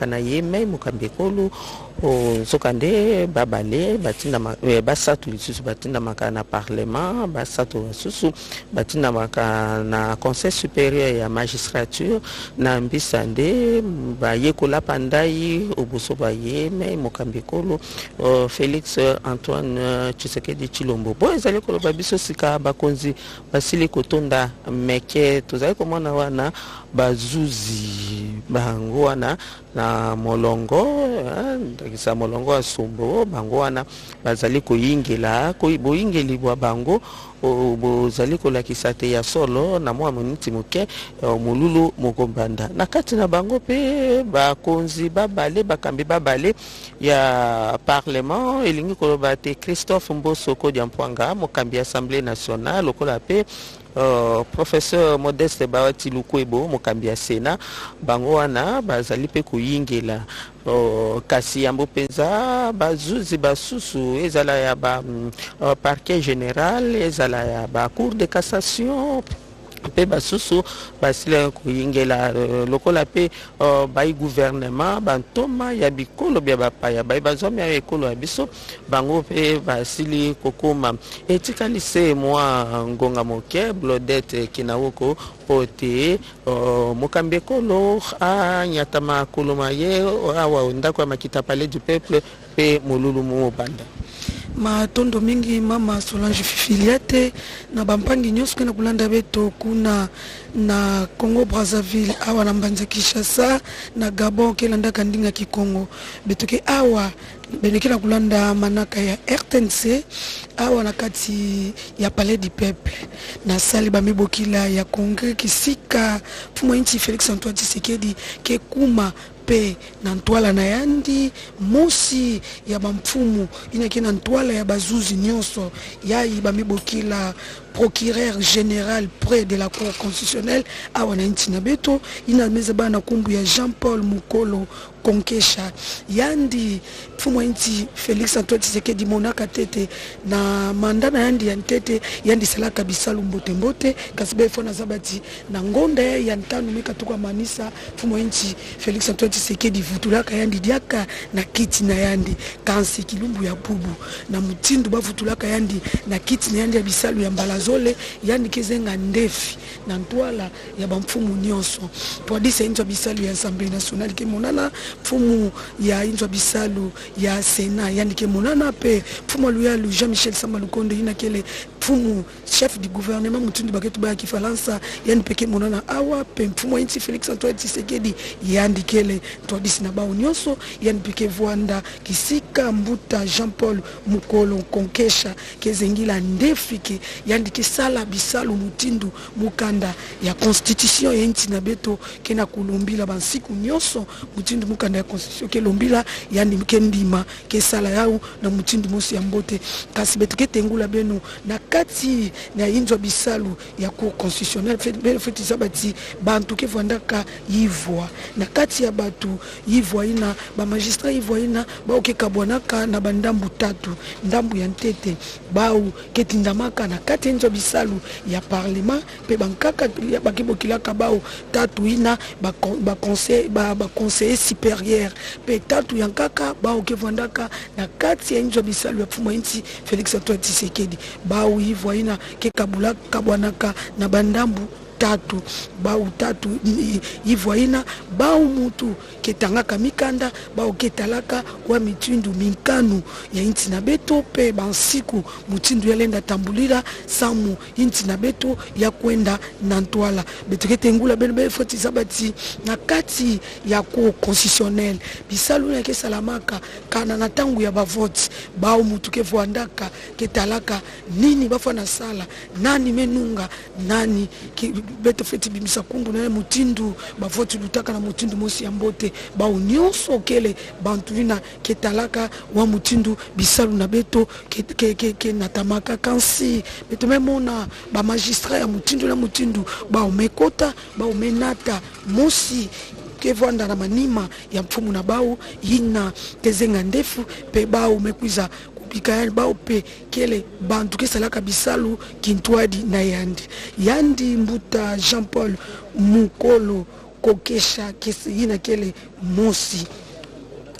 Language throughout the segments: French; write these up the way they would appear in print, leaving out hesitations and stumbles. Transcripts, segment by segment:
makana ye mai mukambekolo sokande babale batinda basatu lisusu batinda makana parlement basatu lisusu batinda makana conseil supérieur ya magistrature na mbisande bayekola pandai obuso baye mai mukambekolo Félix Antoine Tshisekedi Chilombo bo ezali koloba biso sika bakonzi basili kotonda meke tozali komona wana bazuzi bango wana na molongo ndakisa molongo asombo bango wana bazali koyingela boyingeli bwa bango bozali kolakisa te ya solo na mwa miniti moke mululu mokombanda na kati na bango pe bakonzi babale bakambi babale ya parlement elingi koloba te Christophe Mboso Kodiampwanga mokambi assemblée nationale lokola pe professeur Modeste Bawati Lukwebo mokambi ya Sénat bango wana bazali pe kuyingela kasi yambo penza bazuzi basusu ezala ya ba parquet général ezala ya ba cour de cassation pe basusu basile kuyingela lokola pe bai gouvernement bantoma ya bikolo bya bapaya bai bazomi ya ekolo ya biso bango pe basili kokoma etikalise mwa ngonga moke blodette kinawoko pote mokambekolo anyatama koloma ye awa ndako ya makita palais du peuple pe molulu mo banda matondo mingi mama Solange Fifiliate na bampangi nyonso kana kulanda beto kuna na Congo Brazzaville awa na Mbanza Kinshasa na Gabon kelanda kandinga Kikongo betoke awa benekela kulanda manaka ya RTNC awa na kati ya Palais du Peuple na sali bamibokila ya Congrès kisika fumo inchi Félix Antoine Tshisekedi ke kuma pe na ntwala na yandi mosi ya bamfumu inaki na ntwala ya bazuzi nyonso yayi bamibokila procureur général près de la cour constitutionnelle awana nchi na beto ina meza bana kumbu ya Jean-Paul Mukolo Konkesha yandi fumo nchi Félix Antoine Tshisekedi monaka tete na mandana yandi ya ntete yandi salaka bisalu mbote mbote kasibe fona zabati na ngonda ya ntanu meka tukwa manisa fumo nchi Félix Antoine Tshisekedi vutulaka yandi diaka na kiti na yandi kansi kilumbu ya bubu na mutindu bavutulaka yandi na kiti na yandi ya bisalu ya mbalazole yandi kezenga ndefi na ntwala ya bamfumu nyonso twadisa inzo bisalu ya Assemblée nationale ke monana fumu ya inzo bisalu ya Sénat yandi ke monana pe fumu luyalu Jean-Michel Sama Lukonde ina kele fumu chef du gouvernement mutundu baketu ba kifalansa yandi peke monana awa pe fumu inti Félix Antoine Tshisekedi yandi kele twadisi na bao nyonso yandi peke Vwanda kisika mbuta Jean-Paul Mukolo Konkesha kezengila ndefike yandi kesala bisalu mutindu mukanda ya constitution yenti na beto kena kulumbila bansiku nyonso mutindu mukanda ya constitution ke lombila yandi kendima kesala yao na mutindu mosi ya mbote kasi beto ketengula beno na kati na inzo bisalu ya cour constitutionnelle feti sabati bantu ke vandaka yivwa na kati ya batu yivwa ina ba magistrat yivwa ina ba okekabwanaka na bandambu tatu ndambu ya ntete bau ketindamaka na kati inzo bisalu ya parlement pe bankaka ya bakibokilaka bao tatu ina ba conseiller supérieur pe tatu yankaka bao kevandaka na kati ya inzo bisalu ya fuma inti Félix Antoine Tshisekedi bao hivyo ina kekabula kabwanaka na bandambu tatu bau tatu hivyo ina bau mutu ketangaka mikanda bau ketalaka wa mitundu minkanu ya inti na beto pe bansiku mutindu yalenda tambulira samu inti na beto ya kwenda na ntwala betekete ngula bebe foti sabati na kati ya cour constitutionnelle bisalu ya kesalamaka kana na tangu ya bavote bau mutu ke Vwandaka ketalaka nini bafana sala nani menunga nani beto feti bimisa kundu na mutindu bavote lutaka na mutindu mosi ya mbote ba nyonso kele bantulina ketalaka wa mutindu bisalu na beto ke natamaka kansi beto memona ba magistrat ya mutindu na mutindu ba umekota ba umenata mosi ke Vwanda na manima ya mfumu na bao ina kezenga ndefu pe bao umekwiza bikayani bao pe kele bantu kesalaka bisalu kintwadi na yandi mbuta Jean-Paul Mukolo kokesha kesi na kele mosi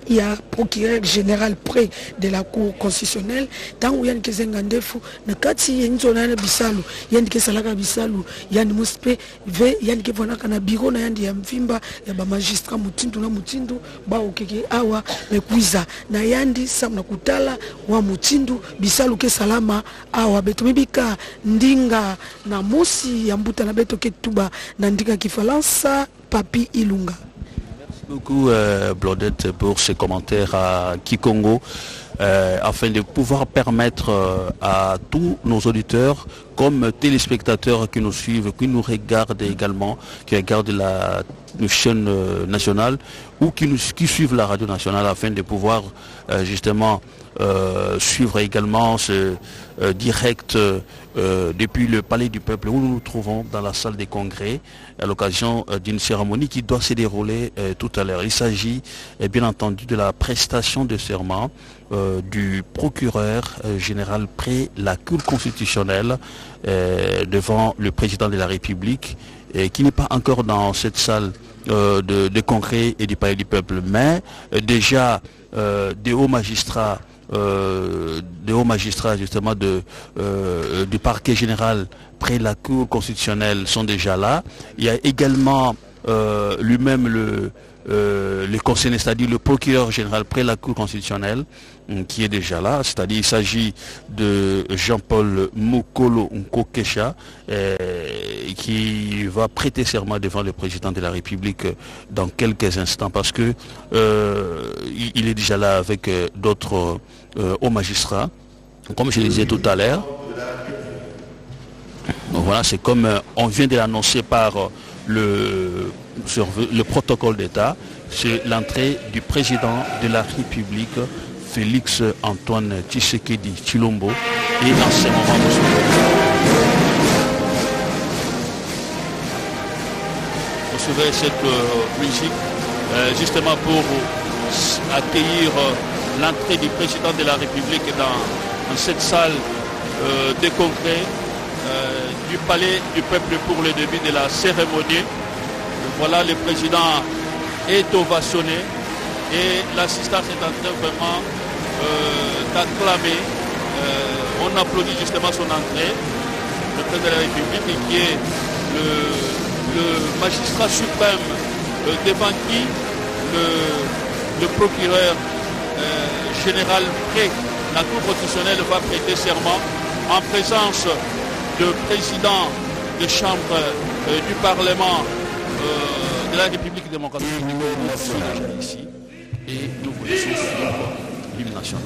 il y a procureur général près de la cour constitutionnelle tant yann kezenga ndefu na kati yenzo na bisalu yann kesalaka bisalu yann muspe ve yann ke vonaka na bureau na yann ya mvimba ya ba magistrat mutindu na mutindu ba okeke awa mekuiza na yandi samna kutala wa mutindu bisalu ke salama awa betumibika ndinga na mosi ya mbuta na beto ketuba na ndinga kifalansa Papi Ilunga. Beaucoup Blodette pour ces commentaires à Kikongo afin de pouvoir permettre à tous nos auditeurs comme téléspectateurs qui nous suivent, qui nous regardent également, qui regardent la chaîne nationale ou qui suivent la radio nationale afin de pouvoir justement suivre également ce direct depuis le Palais du Peuple où nous nous trouvons dans la salle des congrès à l'occasion d'une cérémonie qui doit se dérouler tout à l'heure. Il s'agit bien entendu de la prestation de serment du procureur général près la Cour constitutionnelle devant le président de la République qui n'est pas encore dans cette salle de congrès et du Palais du Peuple, mais déjà des hauts magistrats justement du parquet général près la Cour constitutionnelle sont déjà là. Il y a également lui-même le concerné, c'est-à-dire le procureur général près la Cour constitutionnelle qui est déjà là, c'est-à-dire il s'agit de Jean-Paul Mokolo Nkokesha qui va prêter serment devant le président de la République dans quelques instants parce que il est déjà là avec d'autres hauts magistrats, comme je le disais tout à l'heure. Donc voilà, c'est comme on vient de l'annoncer par le protocole d'État, c'est l'entrée du président de la République, Félix Antoine Tshisekedi Tshilombo, et en ce moment, vous recevez cette musique justement pour accueillir l'entrée du président de la République dans cette salle de congrès du Palais du Peuple pour le début de la cérémonie. Voilà, le président est ovationné et l'assistance est en train vraiment d'acclamer. On applaudit justement son entrée, le président de la République qui est le magistrat suprême devant qui le procureur général près la Cour constitutionnelle va prêter serment en présence de président de chambre du Parlement de la République démocratique du Congo ici et nous vous laissons suivre l'hymne national.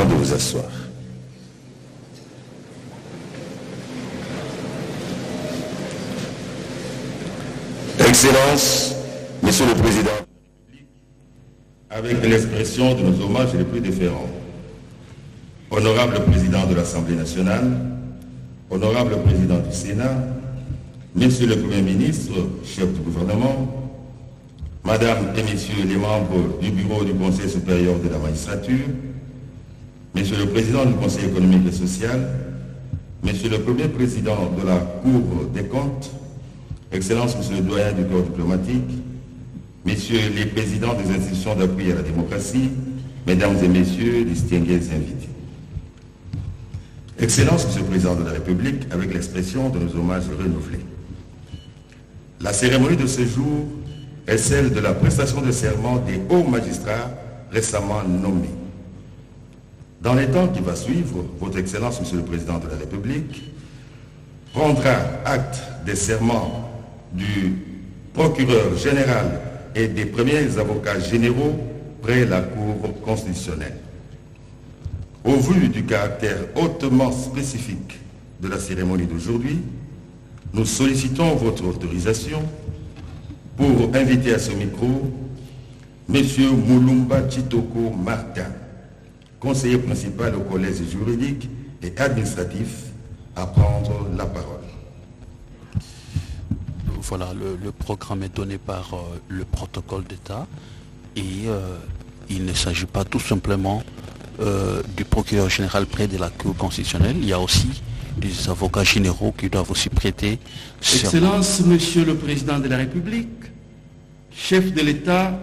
De vous asseoir. Excellence, Monsieur le Président, avec l'expression de nos hommages les plus déférents, honorable Président de l'Assemblée nationale, honorable Président du Sénat, Monsieur le Premier ministre, chef du gouvernement, Madame et Messieurs les membres du bureau du Conseil supérieur de la magistrature, Monsieur le Président du Conseil économique et social, Monsieur le Premier Président de la Cour des comptes, Excellence Monsieur le Doyen du corps diplomatique, Messieurs les Présidents des institutions d'appui à la démocratie, Mesdames et Messieurs, distingués invités. Excellence Monsieur le Président de la République, avec l'expression de nos hommages renouvelés. La cérémonie de ce jour est celle de la prestation de serment des hauts magistrats récemment nommés. Dans les temps qui va suivre, Votre Excellence, Monsieur le Président de la République, prendra acte des serments du procureur général et des premiers avocats généraux près la Cour constitutionnelle. Au vu du caractère hautement spécifique de la cérémonie d'aujourd'hui, nous sollicitons votre autorisation pour inviter à ce micro M. Moulumba Chitoko Martin, conseiller principal au collège juridique et administratif, à prendre la parole. Voilà, le programme est donné par le protocole d'État et il ne s'agit pas tout simplement du procureur général près de la Cour constitutionnelle. Il y a aussi des avocats généraux qui doivent aussi prêter serment. Excellence, Monsieur le Président de la République, chef de l'État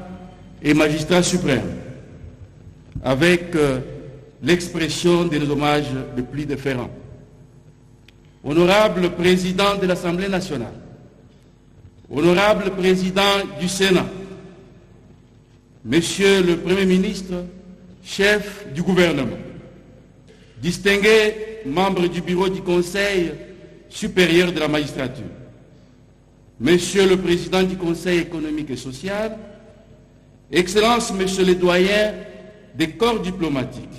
et magistrat suprême, avec l'expression de nos hommages les plus déférents. Honorable Président de l'Assemblée nationale, Honorable Président du Sénat, Monsieur le Premier ministre, chef du gouvernement, distingués membres du bureau du Conseil supérieur de la magistrature, Monsieur le Président du Conseil économique et social, Excellences, Monsieur les doyens des corps diplomatiques,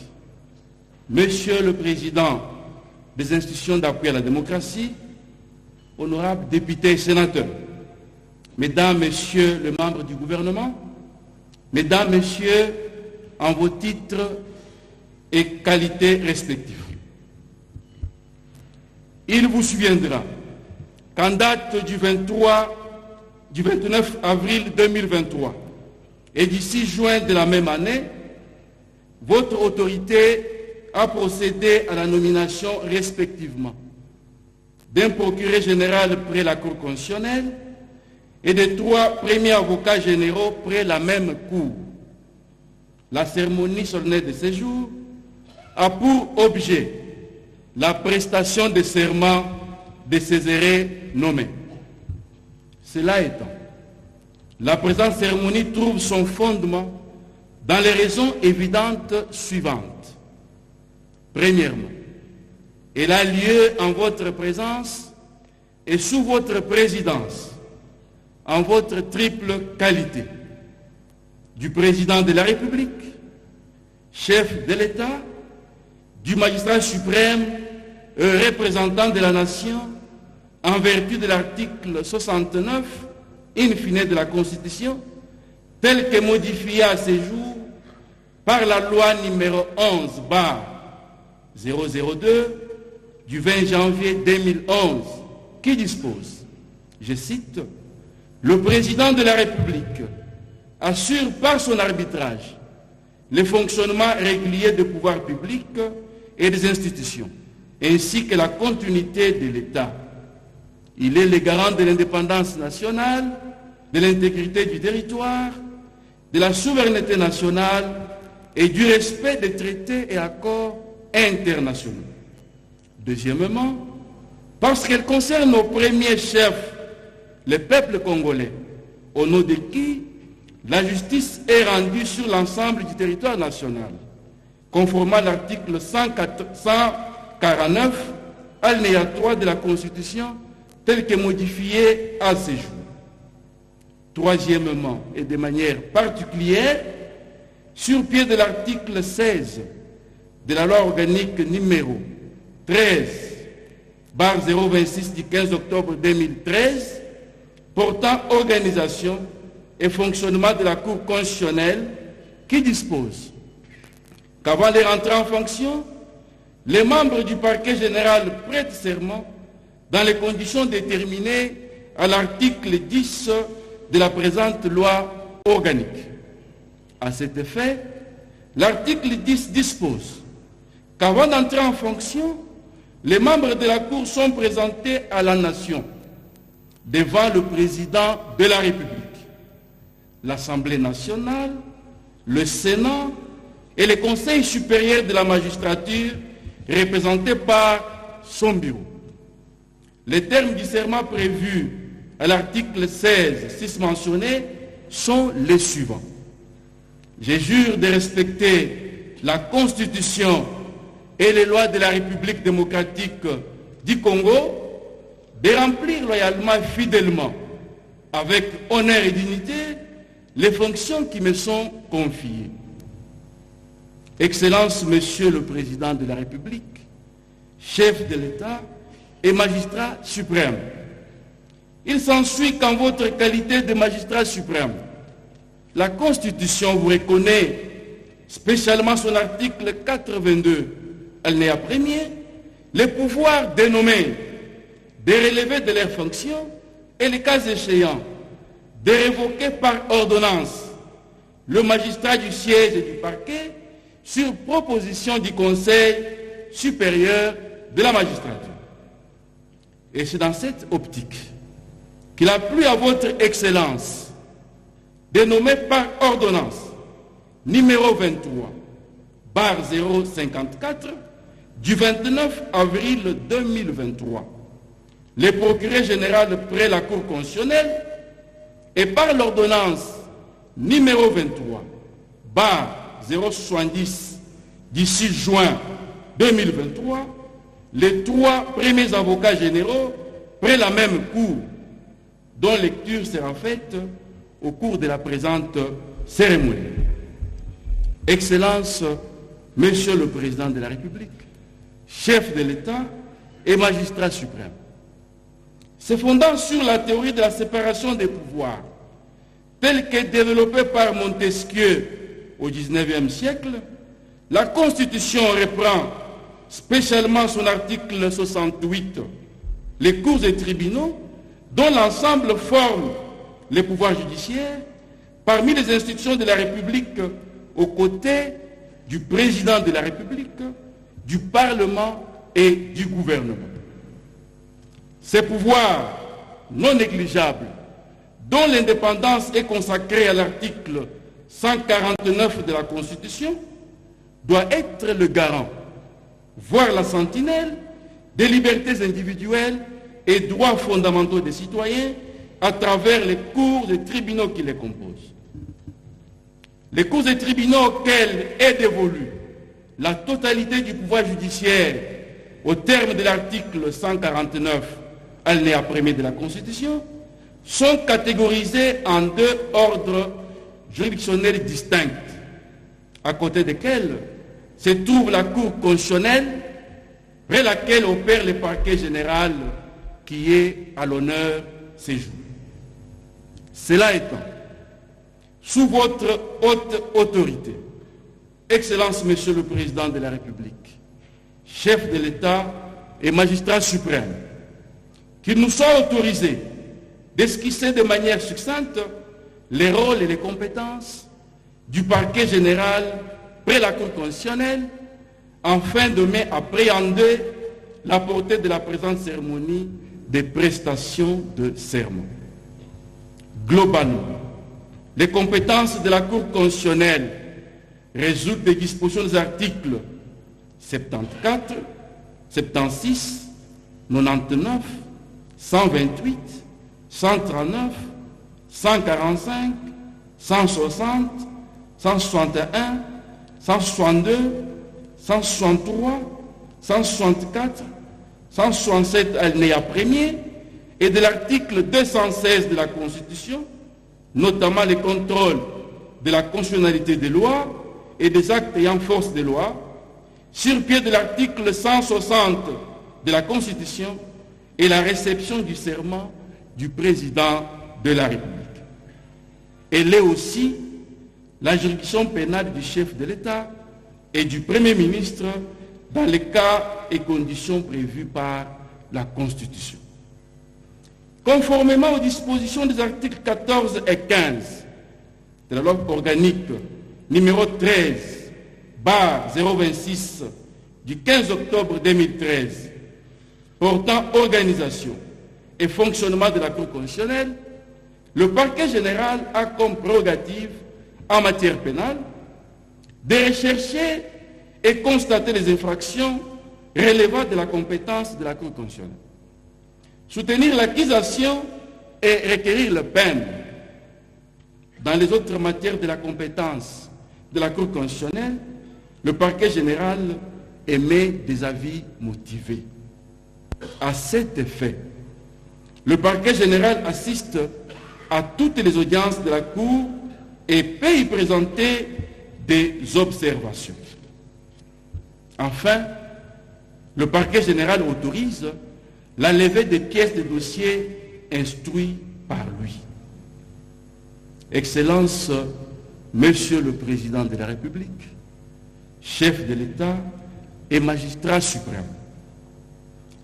Monsieur le Président des institutions d'appui à la démocratie, honorables députés et sénateurs, Mesdames, Messieurs les membres du gouvernement, Mesdames, Messieurs, en vos titres et qualités respectifs. Il vous souviendra qu'en date du 29 avril 2023 et du 6 juin de la même année, votre autorité a procédé à la nomination respectivement d'un procureur général près la Cour constitutionnelle et de 3 premiers avocats généraux près la même Cour. La cérémonie solennelle de ce jour a pour objet la prestation de serment de ces hérés nommés. Cela étant, la présente cérémonie trouve son fondement dans les raisons évidentes suivantes. Premièrement, elle a lieu en votre présence et sous votre présidence, en votre triple qualité du président de la République, chef de l'État, du magistrat suprême et représentant de la nation en vertu de l'article 69 in fine de la Constitution, tel que modifié à ce jour par la loi numéro 11/002 du 20 janvier 2011 qui dispose, je cite, « Le président de la République assure par son arbitrage le fonctionnement régulier des pouvoirs publics et des institutions, ainsi que la continuité de l'État. Il est le garant de l'indépendance nationale, de l'intégrité du territoire, de la souveraineté nationale et du respect des traités et accords internationaux. Deuxièmement, parce qu'elle concerne au premier chef le peuple congolais, au nom de qui la justice est rendue sur l'ensemble du territoire national, conformément à l'article 149, alinéa 3 de la Constitution, tel que modifié à ce jour. Troisièmement, et de manière particulière, sur pied de l'article 16 de la loi organique numéro 13/026 du 15 octobre 2013, portant organisation et fonctionnement de la Cour constitutionnelle, qui dispose qu'avant de rentrer en fonction, les membres du parquet général prêtent serment dans les conditions déterminées à l'article 10 de la présente loi organique. À cet effet, l'article 10 dispose qu'avant d'entrer en fonction, les membres de la Cour sont présentés à la nation devant le président de la République, l'Assemblée nationale, le Sénat et le Conseil supérieur de la magistrature représenté par son bureau. Les termes du serment prévus à l'article 16, 6 mentionné, sont les suivants. Je jure de respecter la Constitution et les lois de la République démocratique du Congo, de remplir loyalement et fidèlement, avec honneur et dignité, les fonctions qui me sont confiées. Excellence, Monsieur le Président de la République, chef de l'État et magistrat suprême, il s'ensuit qu'en votre qualité de magistrat suprême, la Constitution vous reconnaît, spécialement son article 82, alinéa 1er, le pouvoir de nommer, de relever de leurs fonctions et, les cas échéants, de révoquer par ordonnance le magistrat du siège et du parquet sur proposition du Conseil supérieur de la magistrature. Et c'est dans cette optique qu'il a plu à votre Excellence de nommer par ordonnance numéro 23, barre 054, du 29 avril 2023, le procureur général près la Cour constitutionnelle, et par l'ordonnance numéro 23, barre 070, du 6 juin 2023, les 3 premiers avocats généraux près la même Cour, dont lecture sera faite au cours de la présente cérémonie. Excellence, Monsieur le Président de la République, chef de l'État et magistrat suprême, se fondant sur la théorie de la séparation des pouvoirs, telle que développée par Montesquieu au XIXe siècle, la Constitution reprend spécialement son article 68, les cours et tribunaux, dont l'ensemble forme les pouvoirs judiciaires, parmi les institutions de la République, aux côtés du président de la République, du Parlement et du gouvernement. Ces pouvoirs non négligeables, dont l'indépendance est consacrée à l'article 149 de la Constitution, doit être le garant, voire la sentinelle, des libertés individuelles et droits fondamentaux des citoyens à travers les cours et tribunaux qui les composent. Les cours et tribunaux auxquels est dévolue la totalité du pouvoir judiciaire au terme de l'article 149, alinéa 1er de la Constitution, sont catégorisés en 2 ordres juridictionnels distincts, à côté desquels se trouve la Cour constitutionnelle, près laquelle opère le parquet général qui est à l'honneur ces jours. Cela étant, sous votre haute autorité, Excellence, Monsieur le Président de la République, chef de l'État et magistrat suprême, qu'il nous soit autorisé d'esquisser de manière succincte les rôles et les compétences du parquet général près la Cour constitutionnelle, afin de appréhender la portée de la présente cérémonie des prestations de serment. Globalement, les compétences de la Cour constitutionnelle résultent des dispositions des articles 74, 76, 99, 128, 139, 145, 160, 161, 162, 163, 164, 167 alinéa 1er et de l'article 216 de la Constitution, notamment les contrôles de la constitutionnalité des lois et des actes ayant force de loi, sur pied de l'article 160 de la Constitution et la réception du serment du président de la République. Elle est aussi la juridiction pénale du chef de l'État et du Premier ministre dans les cas et conditions prévus par la Constitution. Conformément aux dispositions des articles 14 et 15 de la loi organique numéro 13/026 du 15 octobre 2013 portant organisation et fonctionnement de la Cour constitutionnelle, le parquet général a comme prérogative en matière pénale de rechercher et constater les infractions relevant de la compétence de la Cour constitutionnelle, soutenir l'accusation et requérir la peine. Dans les autres matières de la compétence de la Cour constitutionnelle, le parquet général émet des avis motivés. À cet effet, le parquet général assiste à toutes les audiences de la Cour et peut y présenter des observations. Enfin, le parquet général autorise la levée des pièces de dossiers instruits par lui. Excellence, Monsieur le Président de la République, chef de l'État et magistrat suprême,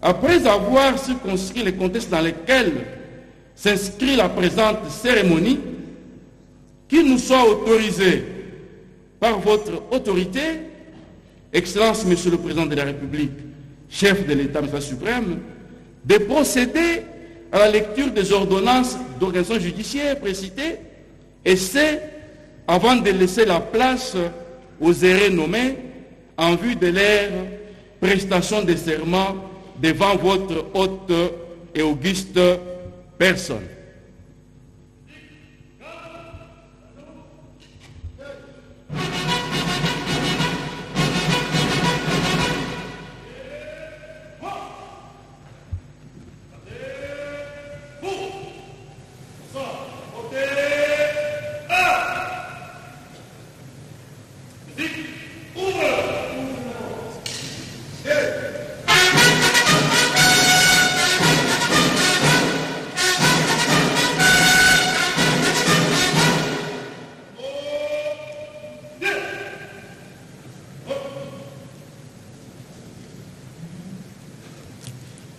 après avoir circonscrit les contextes dans lesquels s'inscrit la présente cérémonie, qu'il nous soit autorisé par votre autorité, Excellence, Monsieur le Président de la République, chef de l'État, magistrat suprême, de procéder à la lecture des ordonnances d'organisation judiciaire précitées, et c'est avant de laisser la place aux hérés nommés en vue de leur prestation de serment devant votre haute et auguste personne.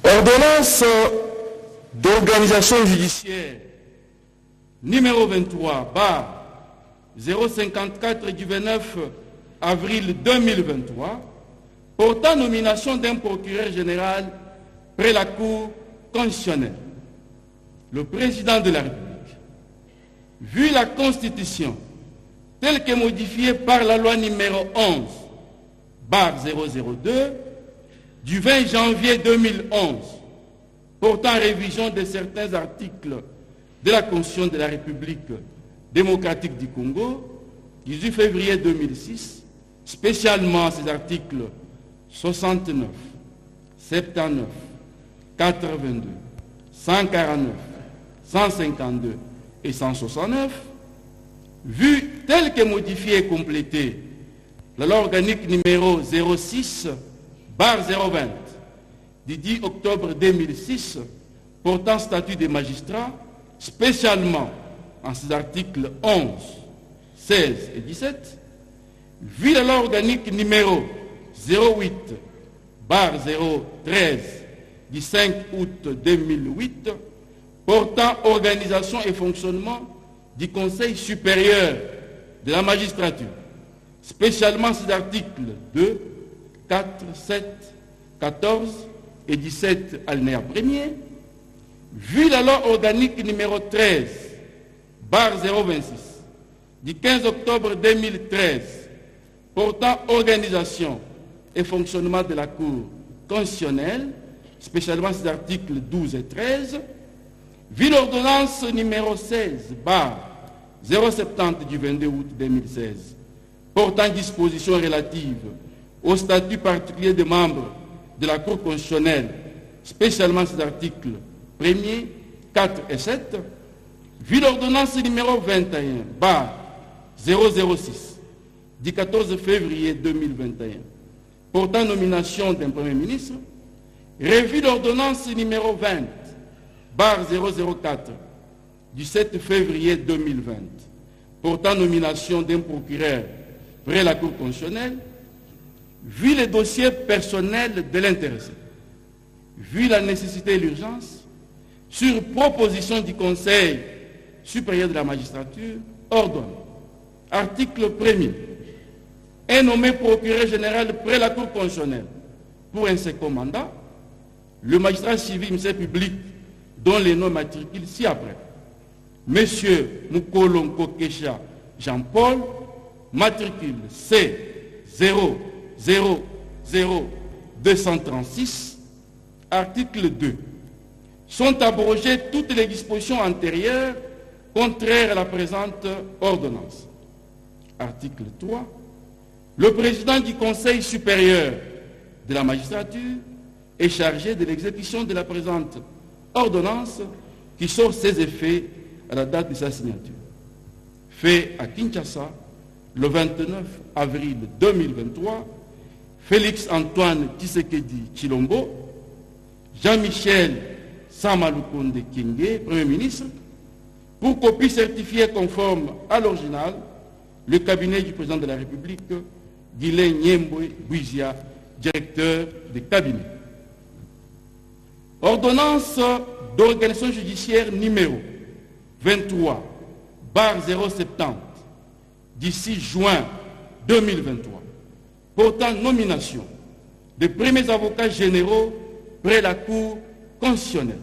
Ordonnance d'organisation judiciaire numéro 23/054 du 29 avril 2023 portant nomination d'un procureur général près la Cour constitutionnelle. Le président de la République, vu la Constitution telle que modifiée par la loi numéro 11/002 du 20 janvier 2011, portant révision de certains articles de la Constitution de la République démocratique du Congo, 18 février 2006, spécialement ces articles 69, 79, 82, 149, 152 et 169, vu tel que modifié et complété la loi organique numéro 06/020 du 10 octobre 2006 portant statut des magistrats, spécialement en ses articles 11, 16 et 17, vu la loi organique numéro 08/013 du 5 août 2008 portant organisation et fonctionnement du Conseil supérieur de la magistrature, spécialement ses articles 2, 4, 7, 14 et 17 alinéa 1er, vu la loi organique numéro 13/026 du 15 octobre 2013 portant organisation et fonctionnement de la Cour constitutionnelle, spécialement ses articles 12 et 13, vu l'ordonnance numéro 16/070 du 22 août 2016 portant dispositions relatives au statut particulier des membres de la Cour constitutionnelle, spécialement ses articles 1er, 4 et 7, vu l'ordonnance numéro 21/006 du 14 février 2021 portant nomination d'un Premier ministre, revu l'ordonnance numéro 20/004 du 7 février 2020 portant nomination d'un procureur près la Cour constitutionnelle, vu les dossiers personnels de l'intéressé, vu la nécessité et l'urgence, sur proposition du Conseil supérieur de la magistrature, ordonne Article 1er. Est nommé procureur général près la Cour constitutionnelle pour un second mandat le magistrat civil ministère public dont les noms matriculent ci-après. Monsieur Mukolonko Kesha Jean-Paul, matricule C0000236, article 2. Sont abrogées toutes les dispositions antérieures contraires à la présente ordonnance. Article 3. Le président du Conseil supérieur de la magistrature est chargé de l'exécution de la présente ordonnance qui sort ses effets à la date de sa signature. Fait à Kinshasa le 29 avril 2023, Félix Antoine Tshisekedi Tshilombo, Jean-Michel Samalukonde Kyenge, Premier ministre, pour copie certifiée conforme à l'original, le cabinet du président de la République, Guilain Nyembwe Bouizia, directeur de cabinet. Ordonnance d'organisation judiciaire numéro 23/070 d'ici juin 2023, portant nomination des premiers avocats généraux près la Cour constitutionnelle.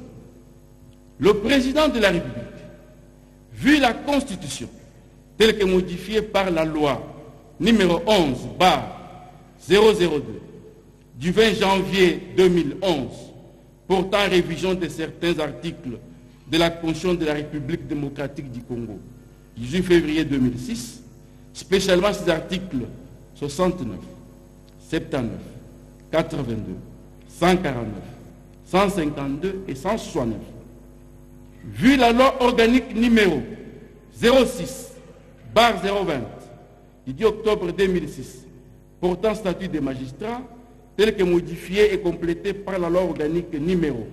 Le président de la République, vu la Constitution telle que modifiée par la loi numéro 11/002 du 20 janvier 2011 portant révision de certains articles de la Constitution de la République démocratique du Congo, 18 février 2006, spécialement ces articles 69, 79, 82, 149, 152 et 169. Vu la loi organique numéro 06/020 du 10 octobre 2006 portant statut des magistrats, tel que modifié et complété par la loi organique numéro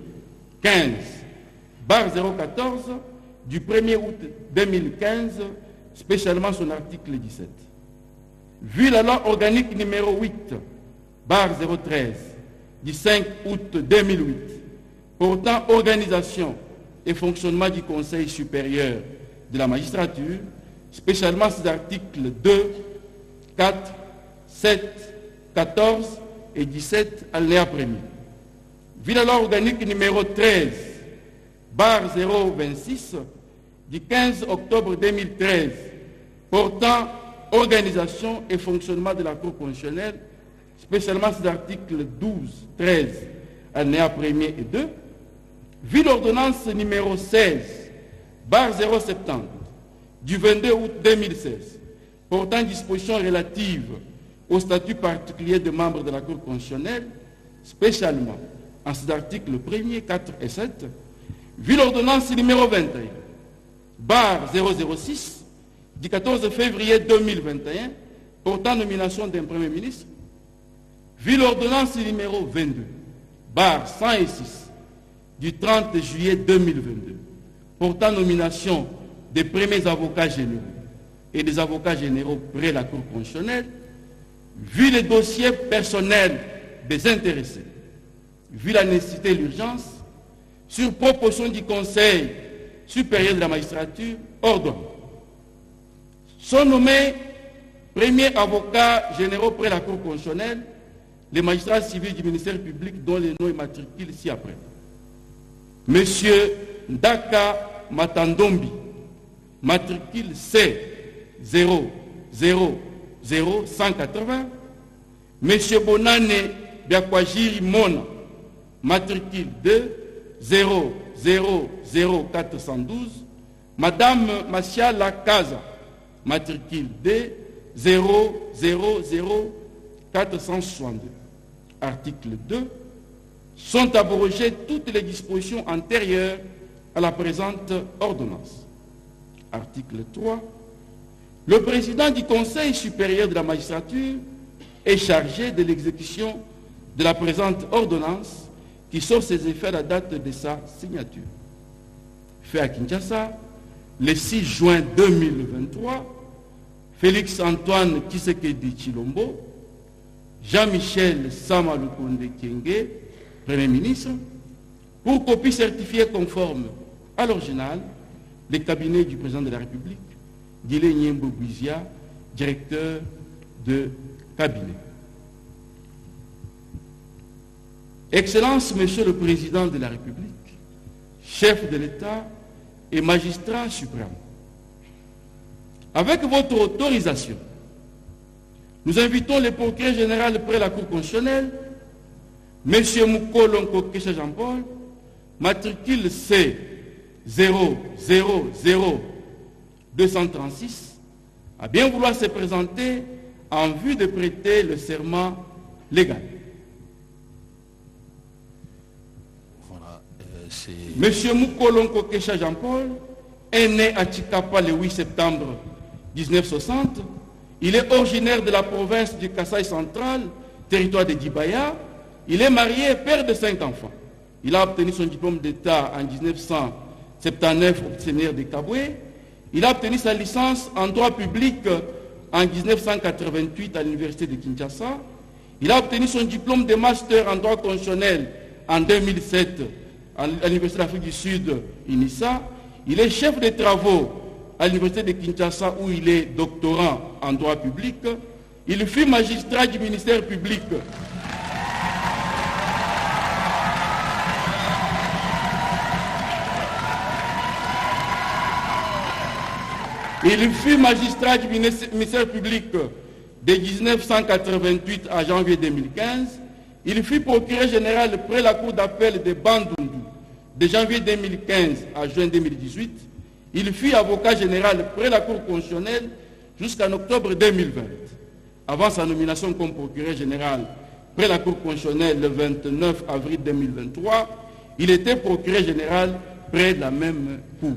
15/014 du 1er août 2015, spécialement son article 17. Vu la loi organique numéro 8/013 du 5 août 2008 portant organisation et fonctionnement du Conseil supérieur de la magistrature, spécialement ses articles 2, 4, 7, 14 et 17, alinéa 1er. Vu la loi organique numéro 13/026 du 15 octobre 2013 portant organisation et fonctionnement de la Cour constitutionnelle, spécialement ses articles 12, 13, alinéa 1er et 2, vu l'ordonnance numéro 16/070 du 22 août 2016 portant dispositions relatives au statut particulier de membres de la Cour constitutionnelle, spécialement en ces articles 1er, 4 et 7, vu l'ordonnance numéro 21/006 du 14 février 2021 portant nomination d'un Premier ministre, vu l'ordonnance numéro 22/106 du 30 juillet 2022 portant nomination des premiers avocats généraux et des avocats généraux près la Cour constitutionnelle, vu les dossiers personnels des intéressés, vu la nécessité et l'urgence, sur proposition du Conseil supérieur de la magistrature, ordonne. Sont nommés premiers avocats généraux près la Cour constitutionnelle les magistrats civils du ministère public dont les noms immatriculés ci-après. Monsieur Ndaka Matandombi, matricule C0000180. Monsieur Bonane Biakwajiri Mona, matricule 2000412. Madame Masiala Kaza, matricule D 000462. Article 2. Sont abrogées toutes les dispositions antérieures à la présente ordonnance. Article 3. Le président du Conseil supérieur de la magistrature est chargé de l'exécution de la présente ordonnance qui sort ses effets à la date de sa signature. Fait à Kinshasa, le 6 juin 2023, Félix Antoine Tshisekedi Tshilombo, Jean-Michel Samalukonde Kyenge, Premier ministre, pour copie certifiée conforme à l'original, les cabinets du président de la République, Guilain Nyembwe Bouizia, directeur de cabinet. Excellence, Monsieur le Président de la République, chef de l'État et magistrat suprême, avec votre autorisation, nous invitons le procureur général près la Cour constitutionnelle, M. Moukolonko Kesha Jean-Paul, matricule C 000236, à bien vouloir se présenter en vue de prêter le serment légal. Monsieur Moukolonko Kesha Jean-Paul est né à Chikapa le 8 septembre 1960. Il est originaire de la province du Kasaï central, territoire de Dibaya. Il est marié et père de 5 enfants. Il a obtenu son diplôme d'État en 1979 au séminaire de Kabwe. Il a obtenu sa licence en droit public en 1988 à l'université de Kinshasa. Il a obtenu son diplôme de master en droit constitutionnel en 2007 à l'université d'Afrique du Sud, INISA. Il est chef de travaux à l'université de Kinshasa où il est doctorant en droit public. Il fut magistrat du ministère public. Il fut magistrat du ministère public de 1988 à janvier 2015. Il fut procureur général près la cour d'appel de Bandundu de janvier 2015 à juin 2018. Il fut avocat général près la cour constitutionnelle jusqu'en octobre 2020. Avant sa nomination comme procureur général près la cour constitutionnelle le 29 avril 2023, il était procureur général près de la même cour.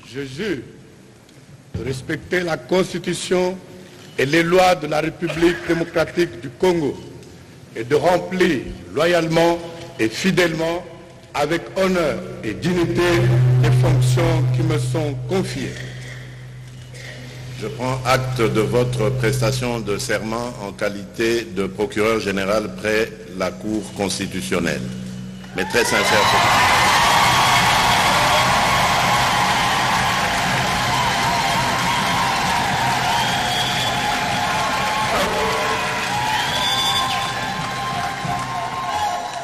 Je jure de respecter la Constitution et les lois de la République démocratique du Congo et de remplir loyalement et fidèlement, avec honneur et dignité, les fonctions qui me sont confiées. Je prends acte de votre prestation de serment en qualité de procureur général près la Cour constitutionnelle. Mes très sincères félicitations.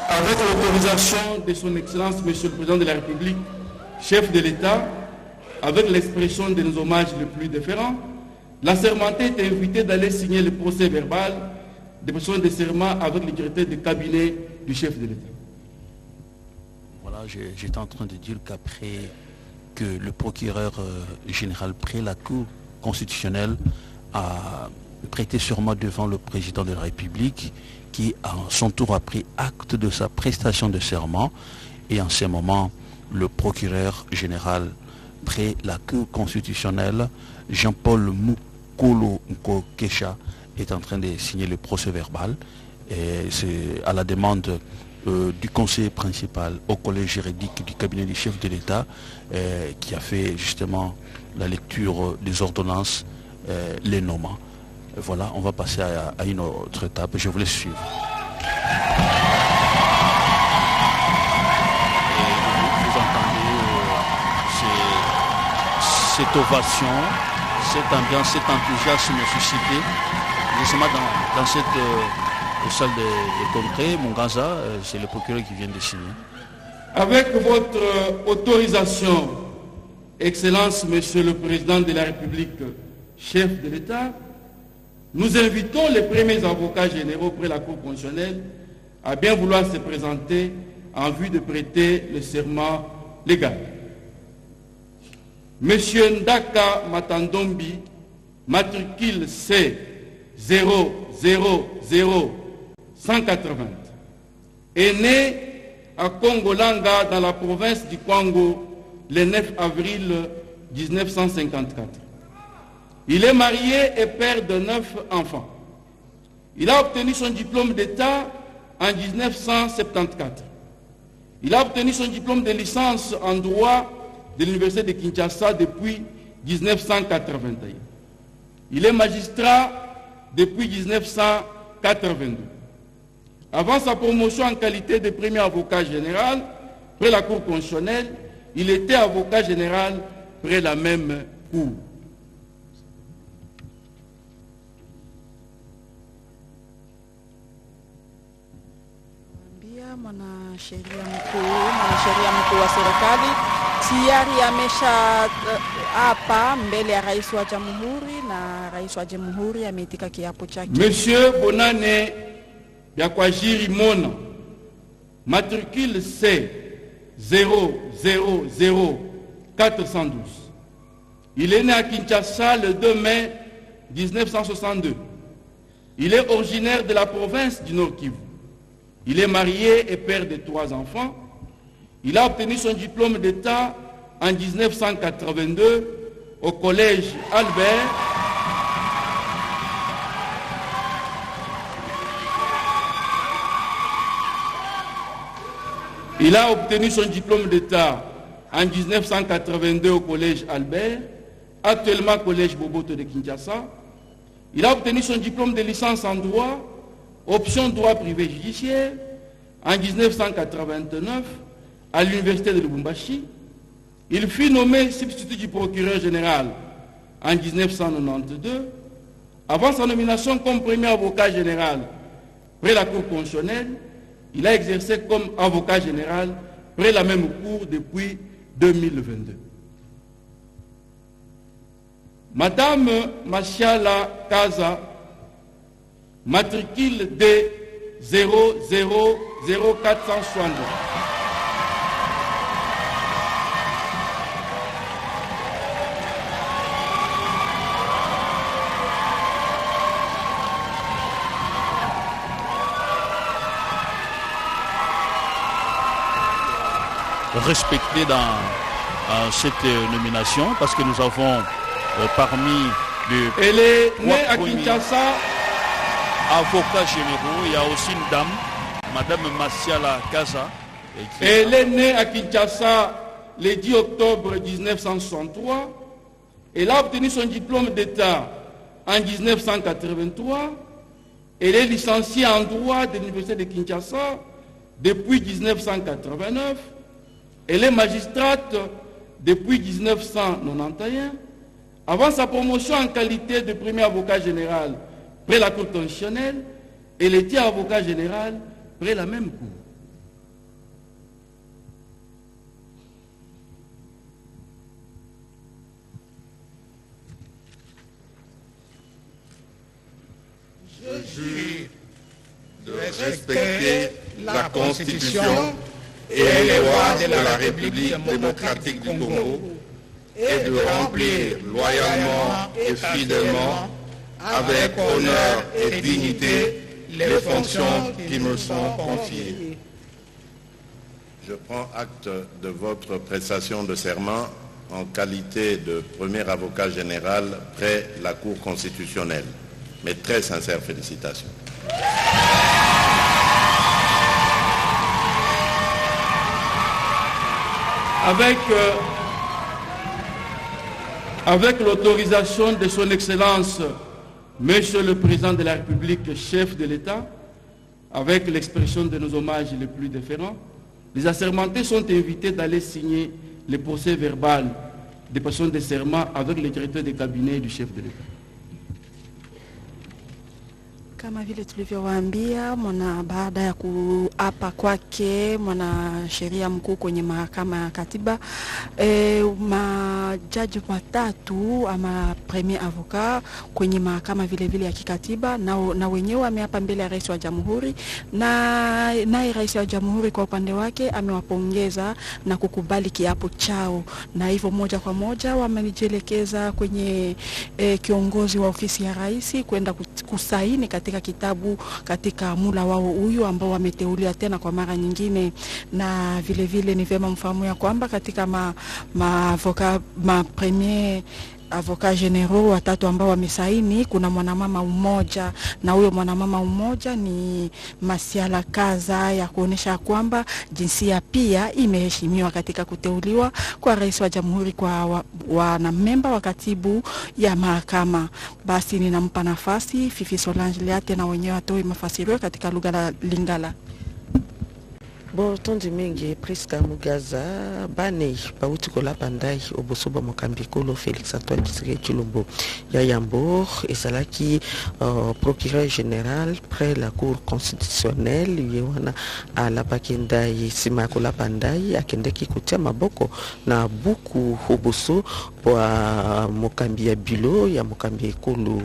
Avec l'autorisation de son Excellence, Monsieur le Président de la République, chef de l'État, avec l'expression de nos hommages les plus déférents, l'assermenté est invité d'aller signer le procès verbal de prestation de serment avec le directeur de cabinet du chef de l'État. Voilà, j'étais en train de dire qu'après que le procureur général près la Cour constitutionnelle a prêté serment devant le président de la République, qui à son tour a pris acte de sa prestation de serment, et en ce moment le procureur général près la Cour constitutionnelle, Jean-Paul Moukolonko Kesha, est en train de signer le procès verbal, et c'est à la demande du conseiller principal au collège juridique du cabinet du chef de l'État qui a fait justement la lecture des ordonnances, les nommant. Voilà, on va passer à une autre étape. Je vous laisse suivre. Vous entendez cette ovation, cette ambiance, cet enthousiasme suscité, justement dans cette salle de congrès, Mungaza, c'est le procureur qui vient de signer. Avec votre autorisation, Excellence, Monsieur le Président de la République, chef de l'État, nous invitons les premiers avocats généraux près la Cour constitutionnelle à bien vouloir se présenter en vue de prêter le serment légal. Monsieur Ndaka Matandombi, matricule C 000180, est né à Kongolanga dans la province du Congo le 9 avril 1954. Il est marié et père de 9 enfants. Il a obtenu son diplôme d'État en 1974. Il a obtenu son diplôme de licence en droit de l'université de Kinshasa depuis 1981. Il est magistrat depuis 1982. Avant sa promotion en qualité de premier avocat général près la Cour constitutionnelle, il était avocat général près la même cour. Mwanasheria mkuu wa serikali tayari amesha hapa mbele ya rais wa jamhuri, na rais wa jamhuri ameitika kiapo chake. Monsieur Bonane Byakwajiri Mona, matricule C 000412. Il est né à Kinshasa le 2 mai 1962. Il est originaire de la province du Nord Kivu. Il est marié et père de 3 enfants. Il a obtenu son diplôme d'État en 1982 au collège Albert. Il a obtenu son diplôme d'État en 1982 au collège Albert, actuellement collège Boboto de Kinshasa. Il a obtenu son diplôme de licence en droit, option droit privé judiciaire, en 1989 à l'université de Lubumbashi. Il fut nommé substitut du procureur général en 1992. Avant sa nomination comme premier avocat général près la Cour constitutionnelle, il a exercé comme avocat général près la même cour depuis 2022. Madame Machiala Kaza, matricule D 000462. Respecté dans cette nomination parce que nous avons parmi les Elle est née à Kinshasa, avocats généraux. Il y a aussi une dame, Madame Massiala Kaza. Elle est née à Kinshasa le 10 octobre 1963. Elle a obtenu son diplôme d'État en 1983. Elle est licenciée en droit de l'Université de Kinshasa depuis 1989. Elle est magistrate depuis 1991. Avant sa promotion en qualité de premier avocat général près la Cour constitutionnelle, elle était avocat général près la même cour. Je jure de respecter la Constitution et les lois de la République démocratique du Congo et de remplir loyalement et fidèlement, avec honneur et dignité, les fonctions qui me sont confiées. Je prends acte de votre prestation de serment en qualité de premier avocat général près la Cour constitutionnelle. Mes très sincères félicitations. Avec l'autorisation de son Excellence, Monsieur le Président de la République, chef de l'État, avec l'expression de nos hommages les plus déférents, les assermentés sont invités d'aller signer le procès verbal des personnes de serment avec le directeur de cabinet du chef de l'État. Kama vile tulivyowaambia, baada ya kuapa kwake mwanasheria mkuu kwenye mahakama ya katiba, majaji watatu ama premier avocat kwenye mahakama vile vile ya kikatiba na wenyewe wameapa mbele ya rais wa jamhuri, na naye rais wa jamhuri kwa upande wake amewapongeza na kukubali kiapo chao, na hivyo moja kwa moja wamejielekeza kwenye kiongozi wa ofisi ya rais kwenda kusaini katika kitabu katika mula wao huyu ambao wameteuliwa tena kwa mara nyingine. Na vile vile ni vema mfahamu ya kwamba katika premier avocat general watatu ambao wamesaini kuna mwanamama mmoja, na huyo mwanamama mmoja ni Massiala Kaza, ya kuonesha kwamba jinsia pia imeheshimiwa katika kuteuliwa kwa rais wa jamhuri kwa wanamemba wa katibu ya mahakama. Basi ninampa nafasi Fifi Solange Liate na wenyewe atoe mafasirio katika lugha la Lingala. Bon, tondi mingi Priska Mugaza bane bauti kolapa ndai oboso ba mokambi kolo Félix Antoine Tshisekedi Tshilombo ya Yambour ezalaki procureur général près la cour constitutionnelle yewana alapaki ndai sima kolapa ndai akendeki kutia maboko na buku oboso kwa mokambi ya bilo ya mokambi kolo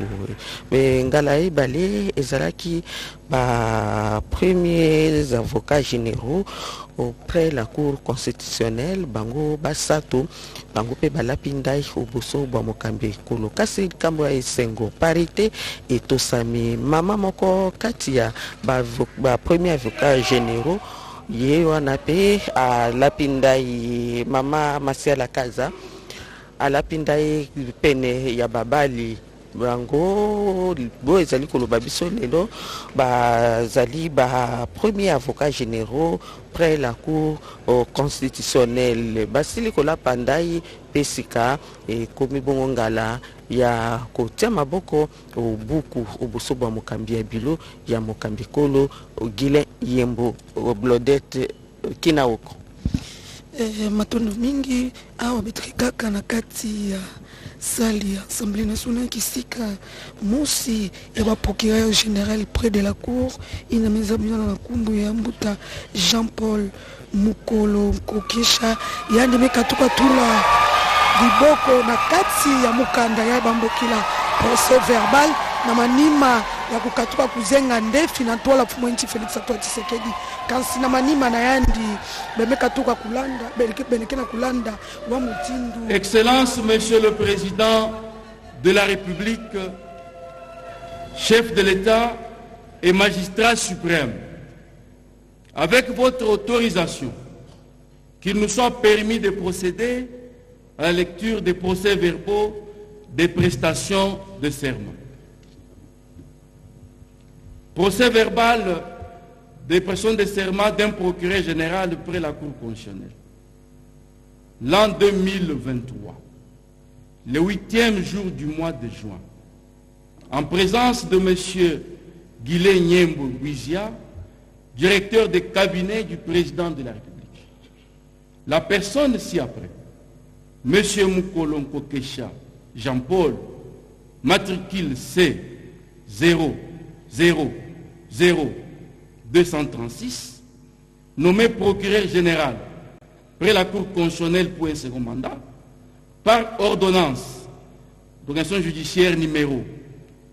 me ngala ebale ezalaki ba premiers avocats généraux auprès de la Cour constitutionnelle, bango basato, bango pe balapindai oboso ba mokambi kolo kasi kambo ya esengo parité etosami mama moko katia ba premier avocat généraux ye wana pe alapindai mama Masiala Kaza alapindai pene ya babali bango bo ezali koloba biso lelo bazali ba premier avocat généraux près la cour constitutionnelle basili kolapa ndai pesika komi bongo ngala ya kotia maboko obuku oboso bwa mokambi ya bilo ya mokambi kolo Gile Yembo Blodette Kinaoko. Matondo mingi awa betrikaka na kati ya sali ya Assemblée nationale kisika mosi ya ba procureur général près de la cour ina meza bina na kumbu ya mbuta Jean-Paul Mukolo Kokesha yandi mekatuka tula liboko na kati ya mukanda ya bambokila procès verbal na manima ya kukatuka kuzenga ndefi na tola fumwenchi Félix Antoine Tshisekedi kansi na manima na yandi bemekatuka kulanda benekena kulanda wa mutindu. Excellence, Monsieur le Président de la République, chef de l'État et magistrat suprême, avec votre autorisation, qu'il nous soit permis de procéder à la lecture des procès-verbaux des prestations de serment. Procès verbal des prestations de serment d'un procureur général près la Cour constitutionnelle. L'an 2023, le 8e jour du mois de juin, en présence de M. Gile Nyembo Buizia, directeur de cabinet du président de la République. La personne ci-après, M. Mukolo Kokesha Jean-Paul, matricule C 0000236, nommé procureur général près la Cour constitutionnelle pour un second mandat, par ordonnance d'organisation judiciaire numéro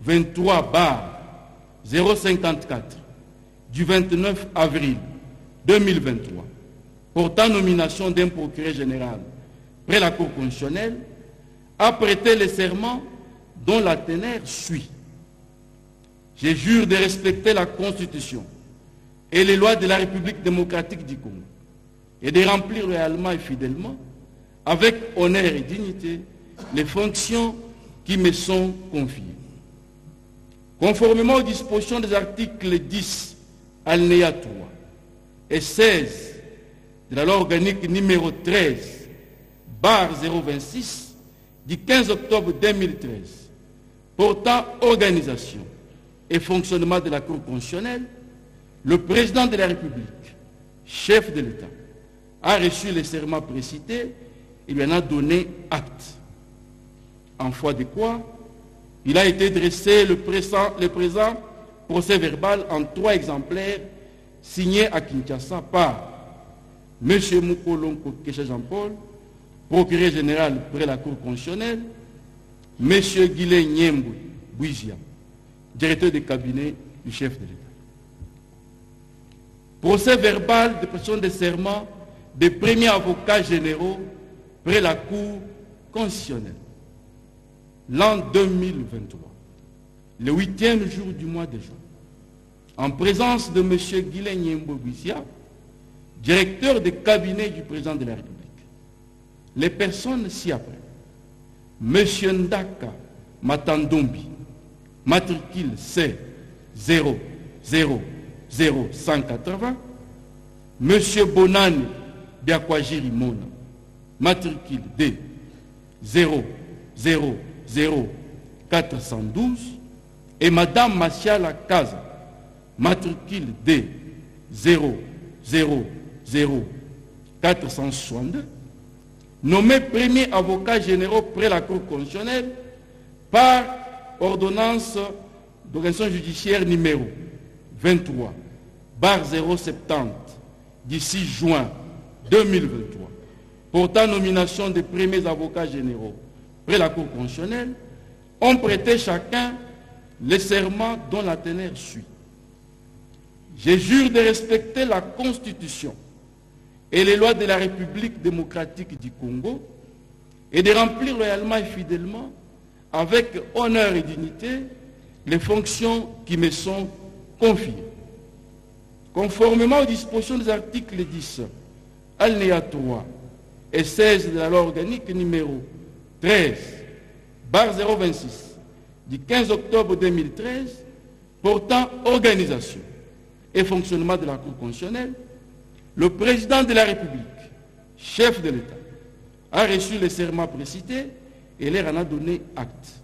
23/054 du 29 avril 2023, portant nomination d'un procureur général près la Cour constitutionnelle, a prêté le serment dont la teneur suit. Je jure de respecter la Constitution et les lois de la République démocratique du Congo et de remplir loyalement et fidèlement, avec honneur et dignité, les fonctions qui me sont confiées. Conformément aux dispositions des articles 10, alinéa 3 et 16 de la loi organique numéro 13/026 du 15 octobre 2013, portant organisation et fonctionnement de la Cour constitutionnelle, le président de la République, chef de l'État, a reçu les serments précités et lui en a donné acte. En foi de quoi, il a été dressé le présent procès verbal en 3 exemplaires signés à Kinshasa par M. Mukolo Kokesha Jean-Paul, procureur général près la Cour constitutionnelle, M. Gile Nyembo Buizia, directeur de cabinet du chef de l'État. Procès verbal de prestation de serment des premiers avocats généraux près la Cour constitutionnelle. L'an 2023, le 8e jour du mois de juin, en présence de M. Gile Nyembo Buizia, directeur de cabinet du président de la République. Les personnes ci-après, M. Ndaka Matandombi, matricule C 000180, M. Bonani Biakwajiri Mona, matricule D 000412, et Mme Masiala Kaza, matricule D 0462, nommé premier avocat général près la Cour constitutionnelle par ordonnance d'organisation judiciaire numéro 23/070 du 6 juin 2023, portant nomination des premiers avocats généraux près la Cour constitutionnelle, ont prêté chacun les serments dont la teneur suit. Je jure de respecter la Constitution et les lois de la République démocratique du Congo et de remplir loyalement et fidèlement, avec honneur et dignité, les fonctions qui me sont confiées. Conformément aux dispositions des articles 10, alinéa 3 et 16 de la loi organique numéro 13/026 du 15 octobre 2013 portant organisation et fonctionnement de la Cour constitutionnelle, le président de la République, chef de l'État, a reçu les serments précités et leur en a donné acte.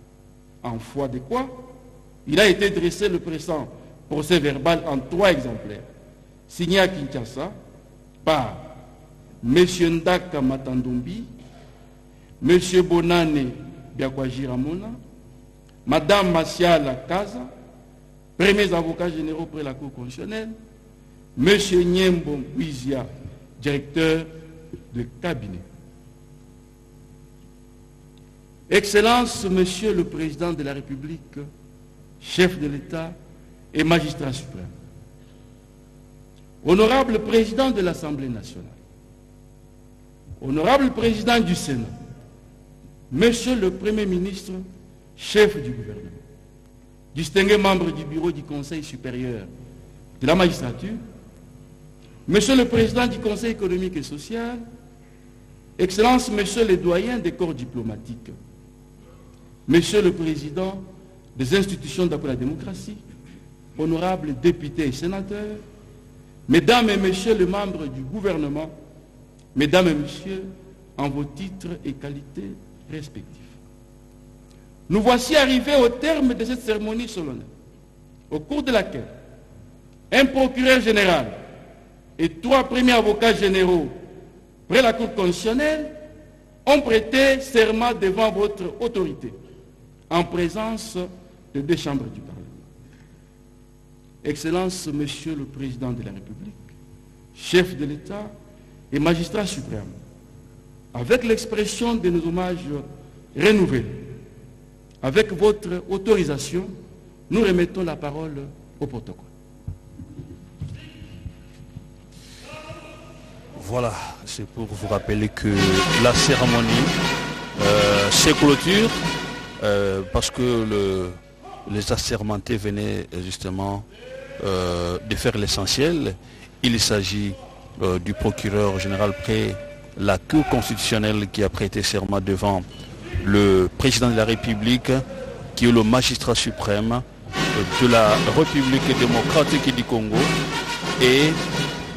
En foi de quoi, il a été dressé le présent procès verbal en 3 exemplaires, signé à Kinshasa par M. Ndaka Matandombi, M. Bonane Biakwajiramona, Mme Masiala Kaza, premiers avocats généraux près la Cour constitutionnelle, M. Nyembo Mbizia, directeur de cabinet. Excellence, Monsieur le Président de la République, chef de l'État et magistrat suprême. Honorable Président de l'Assemblée nationale, Honorable Président du Sénat, Monsieur le Premier ministre, chef du gouvernement, distingués membres du bureau du Conseil supérieur de la magistrature, Monsieur le Président du Conseil économique et social, Excellences, Monsieur les doyens des corps diplomatiques, Monsieur le Président des institutions d'appui à la démocratie, honorables députés et sénateurs, Mesdames et Messieurs les membres du gouvernement, Mesdames et Messieurs, en vos titres et qualités respectifs. Nous voici arrivés au terme de cette cérémonie solennelle, au cours de laquelle un procureur général et 3 premiers avocats généraux près la Cour constitutionnelle ont prêté serment devant votre autorité, en présence de 2 chambres du Parlement. Excellence, Monsieur le Président de la République, chef de l'État et magistrat suprême, avec l'expression de nos hommages renouvelés, avec votre autorisation, nous remettons la parole au protocole. Voilà, c'est pour vous rappeler que la cérémonie se clôture parce que les assermentés venaient justement de faire l'essentiel. Il s'agit du procureur général près la Cour constitutionnelle qui a prêté serment devant le président de la République, qui est le magistrat suprême de la République démocratique du Congo, et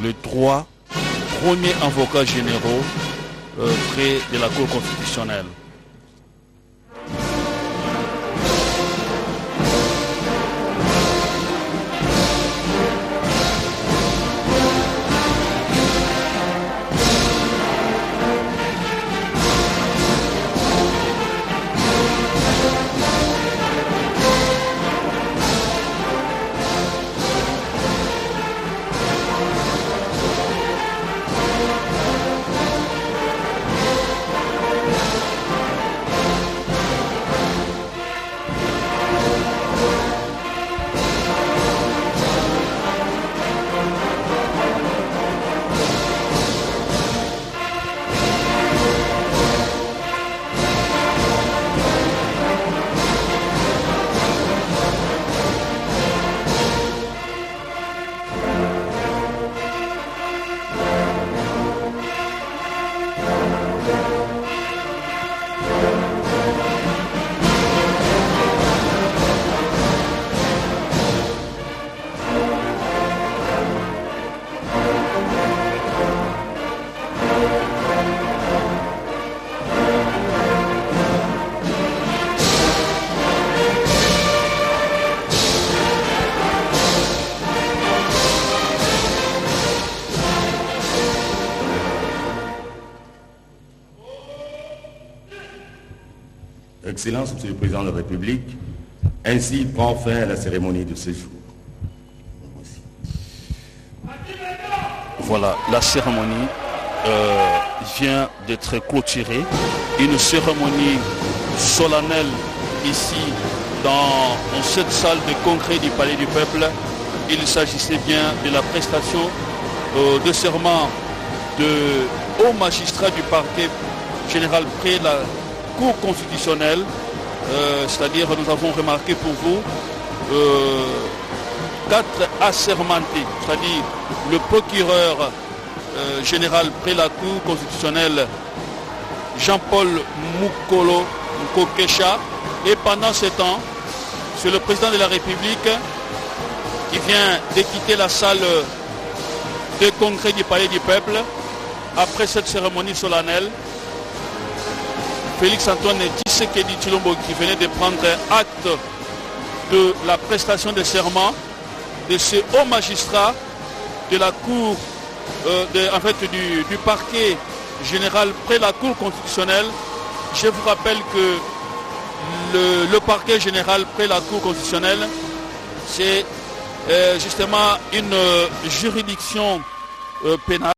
les 3 premiers avocats généraux près de la Cour constitutionnelle. Excellence, Monsieur le Président de la République, ainsi prend fin la cérémonie de ce jour. Voilà, la cérémonie vient d'être clôturée. Une cérémonie solennelle ici dans cette salle de congrès du Palais du Peuple. Il s'agissait bien de la prestation de serment de haut magistrat du parquet général près la Cour constitutionnelle. C'est-à-dire, nous avons remarqué pour vous 4 assermentés, c'est-à-dire le procureur général près la Cour constitutionnelle, Jean-Paul Mukolo Nkokesha, et pendant ce temps, c'est le président de la République qui vient de quitter la salle de congrès du Palais du Peuple après cette cérémonie solennelle. Félix Antoine Tshisekedi Tshilombo qui venait de prendre acte de la prestation de serment de ce haut magistrat de la Cour, du parquet général près la Cour constitutionnelle. Je vous rappelle que le parquet général près la Cour constitutionnelle, c'est justement une juridiction pénale.